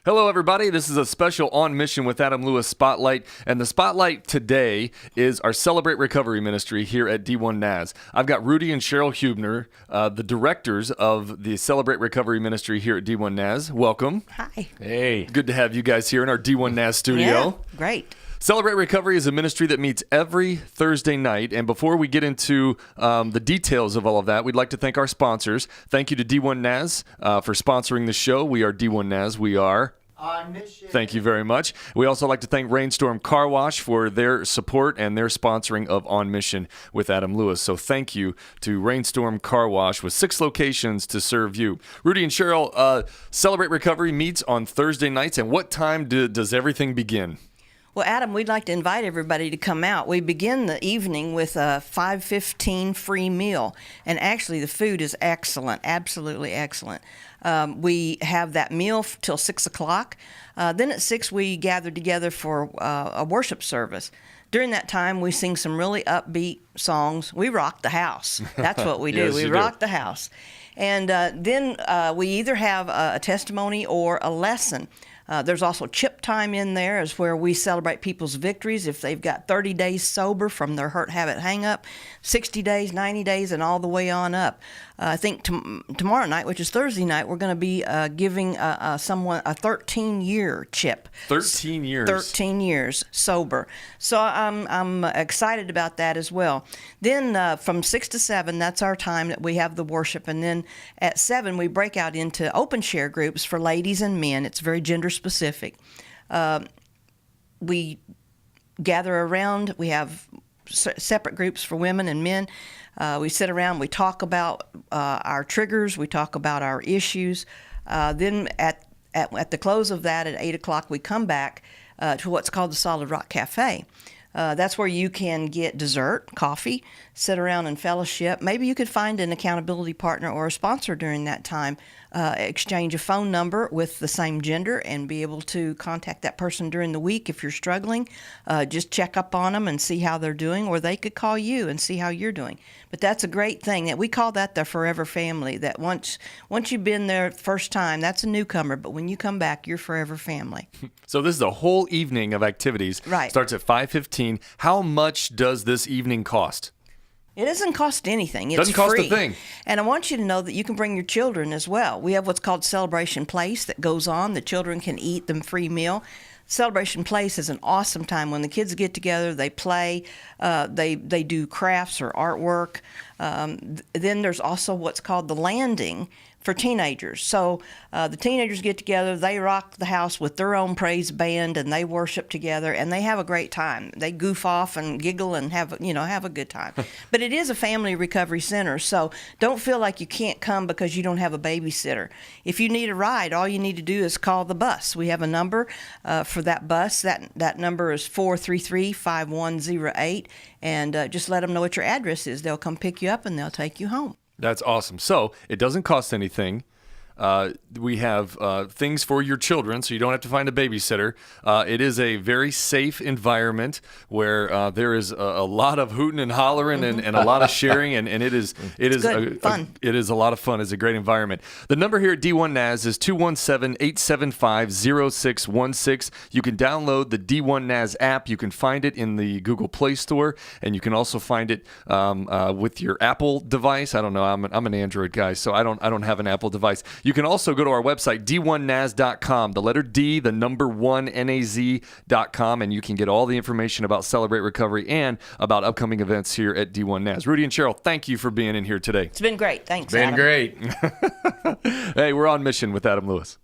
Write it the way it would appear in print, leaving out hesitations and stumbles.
Hello, everybody. This is a special On Mission with Adam Lewis Spotlight. And the spotlight today is our Celebrate Recovery Ministry here at D1 NAS. I've got Rudy and Cheryl Hubner, the directors of the Celebrate Recovery Ministry here at D1 NAS. Welcome. Hi. Hey. Good to have you guys here in our D1 NAS studio. Yeah, great. Celebrate Recovery is a ministry that meets every Thursday night. And before we get into the details of all of that, we'd like to thank our sponsors. Thank you to D1 NAS for sponsoring the show. We are D1 NAS. We are On Mission. Thank you very much. We also like to thank Rainstorm Car Wash for their support and their sponsoring of On Mission with Adam Lewis. So thank you to Rainstorm Car Wash with 6 locations to serve you. Rudy and Cheryl, Celebrate Recovery meets on Thursday nights. And what time does everything begin? Well, Adam, we'd like to invite everybody to come out. We begin the evening with a 5:15 free meal, and actually the food is excellent, absolutely excellent. We have that meal till 6 o'clock. Then at 6 we gather together for a worship service. During that time, we sing some really upbeat songs. We rock the house. That's what we do. Yes, we rock the house. And then we either have a testimony or a lesson. There's also chip time in there, is where we celebrate people's victories if they've got 30 days sober from their hurt habit hang up, 60 days, 90 days, and all the way on up. I think tomorrow night, which is Thursday night, we're going to be giving someone a 13-year chip. 13 years. 13 years sober. So I'm excited about that as well. Then from 6 to 7, that's our time that we have the worship. And then at 7, we break out into open share groups for ladies and men. It's very gender specific. We gather around. We have separate groups for women and men. We sit around. We talk about our triggers. We talk about our issues. Then at the close of that, at 8 o'clock, we come back to what's called the Solid Rock Cafe. That's where you can get dessert, coffee, sit around and fellowship. Maybe you could find an accountability partner or a sponsor during that time, exchange a phone number with the same gender and be able to contact that person during the week if you're struggling. Just check up on them and see how they're doing, or they could call you and see how you're doing. But that's a great thing. That we call that the forever family, that once you've been there the first time, that's a newcomer, but when you come back, you're forever family. So this is a whole evening of activities. Right. Starts at 5:15. How much does this evening cost? It doesn't cost anything. It's Doesn't cost free. a thing. And I want you to know that you can bring your children as well. We have what's called Celebration Place that goes on. The children can eat the free meal. Celebration Place is an awesome time when the kids get together. They play. They do crafts or artwork. Then there's also what's called the Landing for teenagers. So the teenagers get together, they rock the house with their own praise band, and they worship together, and they have a great time. They goof off and giggle and have a good time. But it is a family recovery center, so don't feel like you can't come because you don't have a babysitter. If you need a ride, all you need to do is call the bus. We have a number for that bus. That number is 433-5108, and just let them know what your address is. They'll come pick you up, and they'll take you home. That's awesome. So it doesn't cost anything. We have things for your children, so you don't have to find a babysitter. It is a very safe environment where there is a lot of hooting and hollering and a lot of sharing, and it is fun. It is a lot of fun. It's a great environment. The number here at D1 NAS is 217-875-0616. You can download the D1 NAS app. You can find it in the Google Play Store, and you can also find it with your Apple device. I don't know. I'm an Android guy, so I don't have an Apple device. You can also go to our website, d1nas.com, the letter D, the number 1, NAZ.com, and you can get all the information about Celebrate Recovery and about upcoming events here at D1 NAS. Rudy and Cheryl, thank you for being in here today. It's been great. Thanks, Been Adam. great. Hey, we're on mission with Adam Lewis.